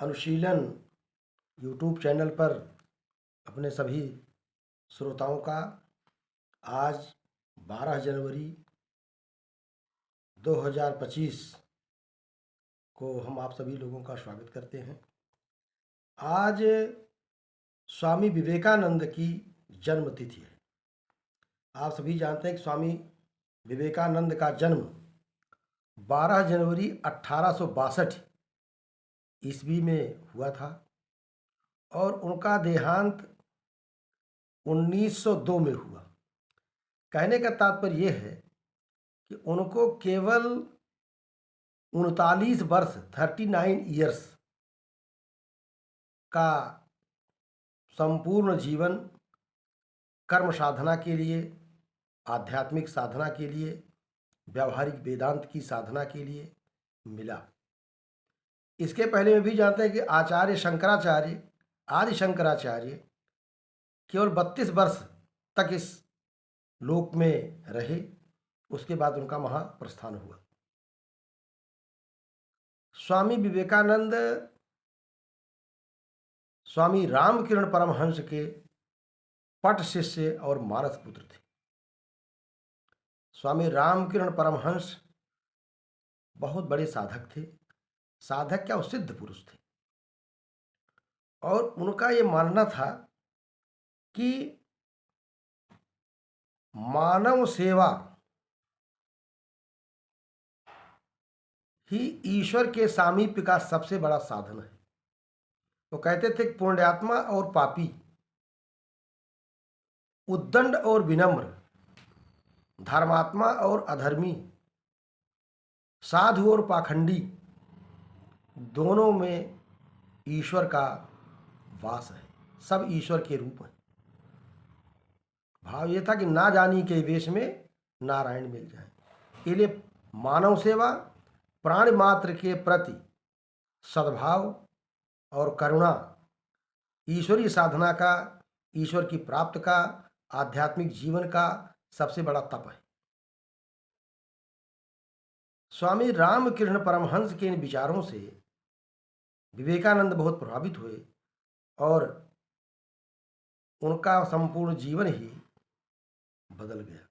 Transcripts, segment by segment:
अनुशीलन YouTube channel पर अपने सभी श्रोताओं का आज 12 जनवरी 2025 को हम आप सभी लोगों का स्वागत करते हैं। आज स्वामी विवेकानंद की जन्म तिथि है। आप सभी जानते हैं कि स्वामी विवेकानंद का जन्म 12 जनवरी 1862 ईस्वी में हुआ था और उनका देहांत 1902 में हुआ। कहने का तात्पर्य यह है कि उनको केवल 39 वर्ष 39 ईयर्स का संपूर्ण जीवन कर्म साधना के लिए, आध्यात्मिक साधना के लिए, व्यावहारिक वेदांत की साधना के लिए मिला। इसके पहले में भी जानते हैं कि आचार्य शंकराचार्य, आदि शंकराचार्य केवल 32 वर्ष तक इस लोक में रहे। उसके बाद उनका महाप्रस्थान हुआ। स्वामी विवेकानंद स्वामी रामकिरण परमहंस के पट शिष्य और मानस पुत्र थे। स्वामी रामकिरण परमहंस बहुत बड़े साधक थे। साधक क्या, वो सिद्ध पुरुष थे और उनका ये मानना था कि मानव सेवा ही ईश्वर के सामीप्य का सबसे बड़ा साधन है। तो कहते थे कि पुण्यात्मा और पापी, उद्दंड और विनम्र, धर्मात्मा और अधर्मी, साधु और पाखंडी, दोनों में ईश्वर का वास है। सब ईश्वर के रूप हैं। भाव ये था कि ना जानी के वेश में नारायण मिल जाए। के लिए मानव सेवा, प्राण मात्र के प्रति सद्भाव और करुणा ईश्वरीय साधना का, ईश्वर की प्राप्त का, आध्यात्मिक जीवन का सबसे बड़ा तप है। स्वामी रामकिरण परमहंस के इन विचारों से विवेकानंद बहुत प्रभावित हुए और उनका संपूर्ण जीवन ही बदल गया।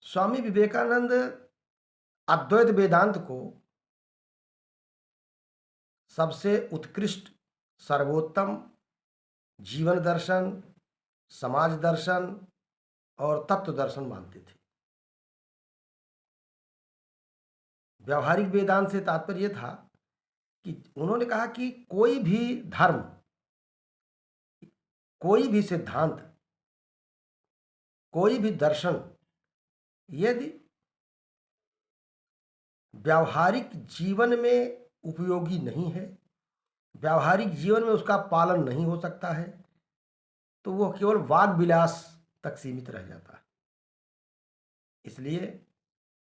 स्वामी विवेकानंद अद्वैत वेदांत को सबसे उत्कृष्ट, सर्वोत्तम जीवन दर्शन, समाज दर्शन और तत्व दर्शन मानते थे। व्यावहारिक वेदांत से तात्पर्य था कि उन्होंने कहा कि कोई भी धर्म, कोई भी सिद्धांत, कोई भी दर्शन यदि व्यावहारिक जीवन में उपयोगी नहीं है, व्यावहारिक जीवन में उसका पालन नहीं हो सकता है, तो वह केवल वाग विलास तक सीमित रह जाता है। इसलिए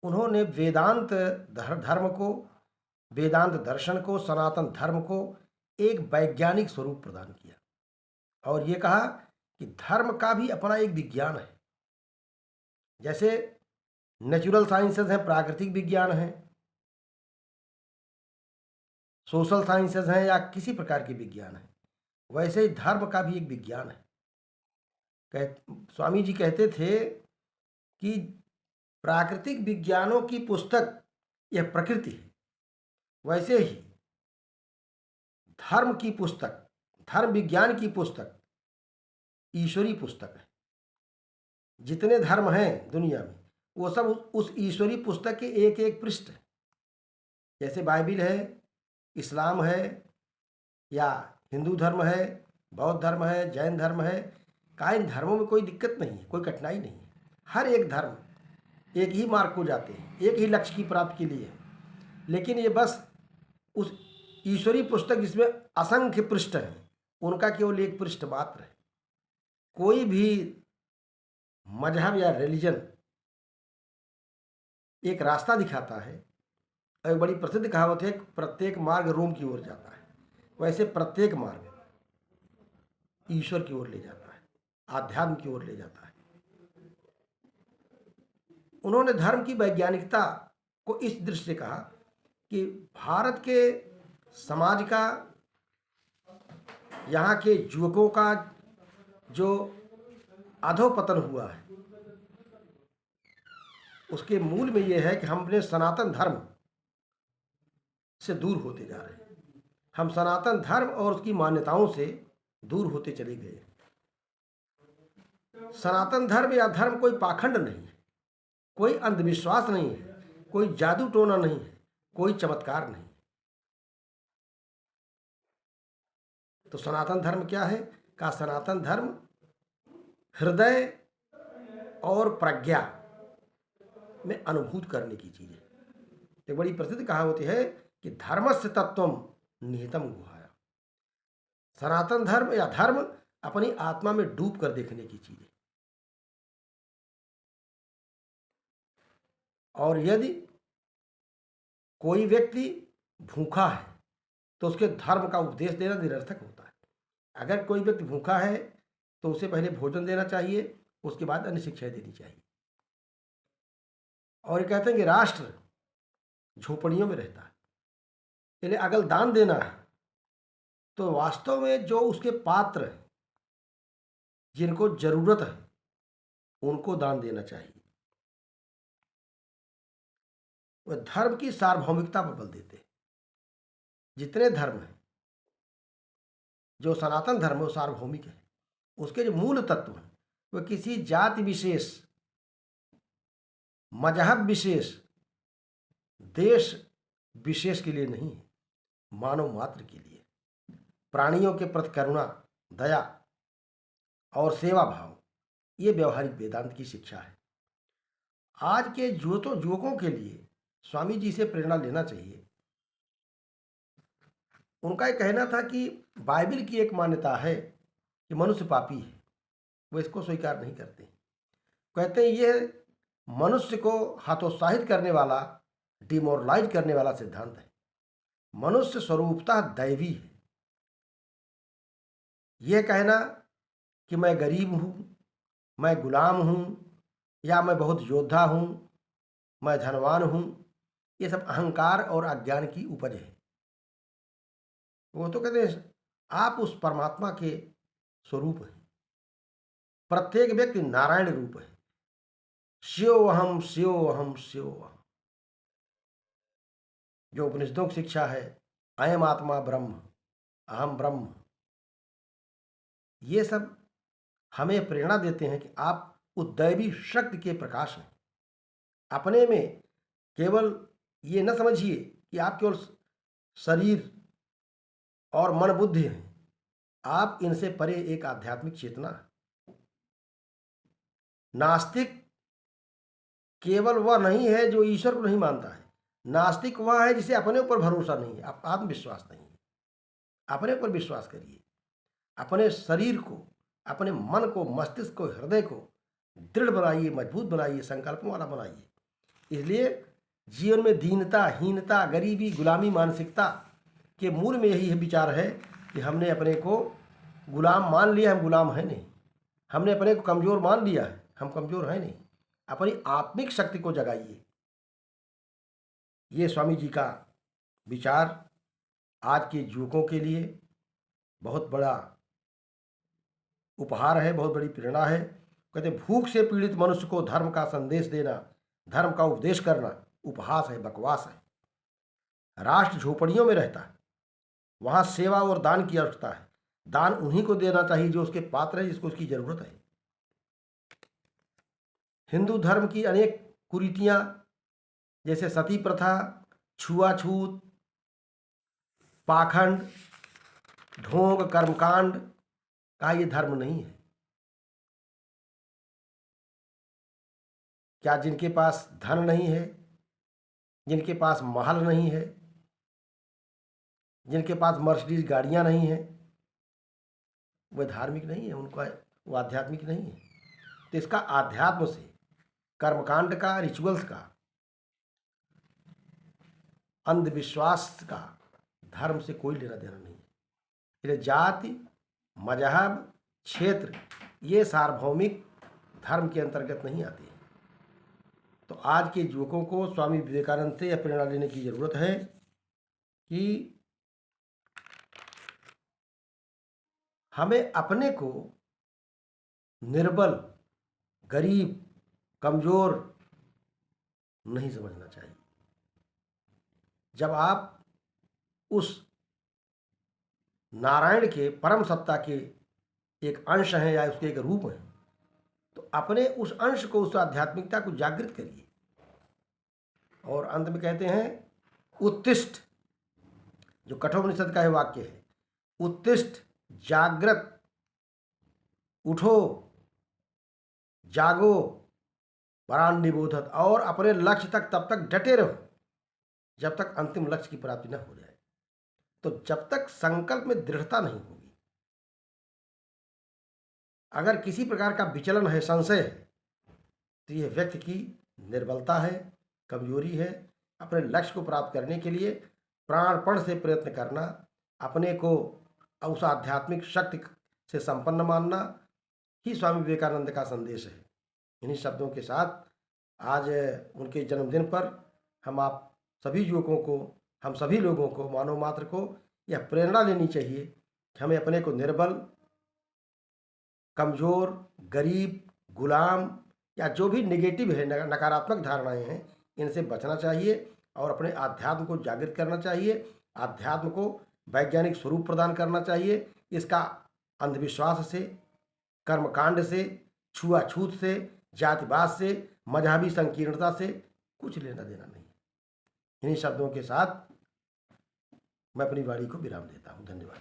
उन्होंने वेदांत धर्म को, वेदांत दर्शन को, सनातन धर्म को एक वैज्ञानिक स्वरूप प्रदान किया और ये कहा कि धर्म का भी अपना एक विज्ञान है। जैसे नेचुरल साइंसेज हैं, प्राकृतिक विज्ञान है, सोशल साइंसेज हैं या किसी प्रकार के विज्ञान है, वैसे ही धर्म का भी एक विज्ञान है। स्वामी जी कहते थे कि प्राकृतिक विज्ञानों की पुस्तक यह प्रकृति है, वैसे ही धर्म की पुस्तक, धर्म विज्ञान की पुस्तक ईश्वरी पुस्तक है। जितने धर्म हैं दुनिया में वो सब उस ईश्वरी पुस्तक के एक एक पृष्ठ है। जैसे बाइबिल है, इस्लाम है, या हिंदू धर्म है, बौद्ध धर्म है, जैन धर्म है। इन धर्मों में कोई दिक्कत नहीं है, कोई कठिनाई नहीं है। हर एक धर्म एक ही मार्ग को जाते हैं, एक ही लक्ष्य की प्राप्ति के लिए। लेकिन ये बस उस ईश्वरी पुस्तक जिसमें असंख्य पृष्ठ हैं, उनका केवल एक पृष्ठ मात्र है। कोई भी मजहब या रिलीजन एक रास्ता दिखाता है। एक बड़ी प्रसिद्ध कहावत है, प्रत्येक मार्ग रोम की ओर जाता है। वैसे प्रत्येक मार्ग ईश्वर की ओर ले जाता है, आध्यात्म की ओर ले जाता है। उन्होंने धर्म की वैज्ञानिकता को इस दृष्टि से कहा कि भारत के समाज का, यहाँ के युवकों का जो अधोपतन हुआ है, उसके मूल में ये है कि हम अपने सनातन धर्म से दूर होते जा रहे हैं। हम सनातन धर्म और उसकी मान्यताओं से दूर होते चले गए। सनातन धर्म या धर्म कोई पाखंड नहीं है, कोई अंधविश्वास नहीं है, कोई जादू टोना नहीं है, कोई चमत्कार नहीं। तो सनातन धर्म क्या है? का सनातन धर्म हृदय और प्रज्ञा में अनुभूत करने की चीज है। एक बड़ी प्रसिद्ध कहावत है कि धर्मस्य तत्वम निहितम गुहाया। सनातन धर्म या धर्म अपनी आत्मा में डूब कर देखने की चीज है। और यदि कोई व्यक्ति भूखा है तो उसके धर्म का उपदेश देना निरर्थक होता है। अगर कोई व्यक्ति भूखा है तो उसे पहले भोजन देना चाहिए, उसके बाद अन्य शिक्षाएं देनी चाहिए। और ये कहते हैं कि राष्ट्र झोपड़ियों में रहता है, इसलिए अगर दान देना है तो वास्तव में जो उसके पात्र हैं, जिनको जरूरत है, उनको दान देना चाहिए। वह धर्म की सार्वभौमिकता पर बल देते हैं। जितने धर्म हैं, जो सनातन धर्म है वो सार्वभौमिक है। उसके जो मूल तत्व हैं वह किसी जाति विशेष, मजहब विशेष, देश विशेष के लिए नहीं है, मानव मात्र के लिए। प्राणियों के प्रति करुणा, दया और सेवा भाव, ये व्यवहारिक वेदांत की शिक्षा है। आज के युवकों के लिए स्वामी जी से प्रेरणा लेना चाहिए। उनका ये कहना था कि बाइबल की एक मान्यता है कि मनुष्य पापी है, वो इसको स्वीकार नहीं करते। कहते हैं ये मनुष्य को हतोत्साहित करने वाला, डिमोरलाइज करने वाला सिद्धांत है। मनुष्य स्वरूपतः दैवी है। यह कहना कि मैं गरीब हूँ, मैं गुलाम हूँ, या मैं बहुत योद्धा हूँ, मैं धनवान हूँ, ये सब अहंकार और अज्ञान की उपज है। वो तो कहते हैं आप उस परमात्मा के स्वरूप हैं। प्रत्येक व्यक्ति नारायण रूप है। शिवोहम शिवोहम शिवोहम, जो उपनिषदों की शिक्षा है, अयम आत्मा ब्रह्म, अहम ब्रह्म, ये सब हमें प्रेरणा देते हैं कि आप उस दैवी शक्ति के प्रकाश हैं। अपने में केवल ये न समझिए कि आप केवल शरीर और मन बुद्धि हैं, आप इनसे परे एक आध्यात्मिक चेतना है। नास्तिक केवल वह नहीं है जो ईश्वर को नहीं मानता है। नास्तिक वह है जिसे अपने ऊपर भरोसा नहीं है, आत्मविश्वास नहीं है। अपने ऊपर विश्वास करिए, अपने शरीर को, अपने मन को, मस्तिष्क को, हृदय को दृढ़ बनाइए, मजबूत बनाइए, संकल्पों वाला बनाइए। इसलिए जीवन में दीनता, हीनता, गरीबी, गुलामी मानसिकता के मूल में यही विचार है कि हमने अपने को गुलाम मान लिया, हम गुलाम हैं नहीं। हमने अपने को कमज़ोर मान लिया है, हम कमज़ोर हैं नहीं। अपनी आत्मिक शक्ति को जगाइए। ये स्वामी जी का विचार आज के युवकों के लिए बहुत बड़ा उपहार है, बहुत बड़ी प्रेरणा है। कहते भूख से पीड़ित मनुष्य को धर्म का संदेश देना, धर्म का उपदेश करना उपहास है, बकवास है। राष्ट्र झोपड़ियों में रहता है, वहाँ सेवा और दान की आवश्यकता है। दान उन्हीं को देना चाहिए जो उसके पात्र है, जिसको उसकी जरूरत है। हिंदू धर्म की अनेक कुरीतियाँ जैसे सती प्रथा, छुआछूत, पाखंड, ढोंग, कर्मकांड का ये धर्म नहीं है। क्या जिनके पास धन नहीं है, जिनके पास महल नहीं है, जिनके पास मर्सिडीज गाड़ियां नहीं हैं, वह धार्मिक नहीं है, उनका वो आध्यात्मिक नहीं है। तो इसका आध्यात्म से, कर्मकांड का, रिचुअल्स का, अंधविश्वास का धर्म से कोई लेना देना नहीं है। इसलिए जाति, मजहब, क्षेत्र ये सार्वभौमिक धर्म के अंतर्गत नहीं आते। तो आज के युवकों को स्वामी विवेकानंद से यह प्रेरणा लेने की जरूरत है कि हमें अपने को निर्बल, गरीब, कमजोर नहीं समझना चाहिए। जब आप उस नारायण के परम सत्ता के एक अंश हैं या उसके एक रूप हैं, तो अपने उस अंश को, उस आध्यात्मिकता को जागृत करिए। और अंत में कहते हैं उत्तिष्ठ, जो कठोपनिषद का है वाक्य है, उत्तिष्ठ, जागृत, उठो, जागो, परान निबोधत, और अपने लक्ष्य तक तब तक डटे रहो जब तक अंतिम लक्ष्य की प्राप्ति न हो जाए। तो जब तक संकल्प में दृढ़ता नहीं होगी, अगर किसी प्रकार का विचलन है, संशय है, तो यह व्यक्ति की निर्बलता है, कमजोरी है। अपने लक्ष्य को प्राप्त करने के लिए प्राणपण से प्रयत्न करना, अपने को उस आध्यात्मिक शक्ति से संपन्न मानना ही स्वामी विवेकानंद का संदेश है। इन्हीं शब्दों के साथ आज उनके जन्मदिन पर हम आप सभी युवकों को, हम सभी लोगों को, मानव मात्र को यह प्रेरणा लेनी चाहिए कि हमें अपने को निर्बल, कमज़ोर, गरीब, गुलाम या जो भी नेगेटिव है, नकारात्मक धारणाएं हैं, इनसे बचना चाहिए और अपने आध्यात्म को जागृत करना चाहिए। आध्यात्म को वैज्ञानिक स्वरूप प्रदान करना चाहिए। इसका अंधविश्वास से, कर्मकांड से, छुआछूत से, जातिवाद से, मजहबी संकीर्णता से कुछ लेना देना नहीं। इन्हीं शब्दों के साथ मैं अपनी वाणी को विराम देता हूँ। धन्यवाद।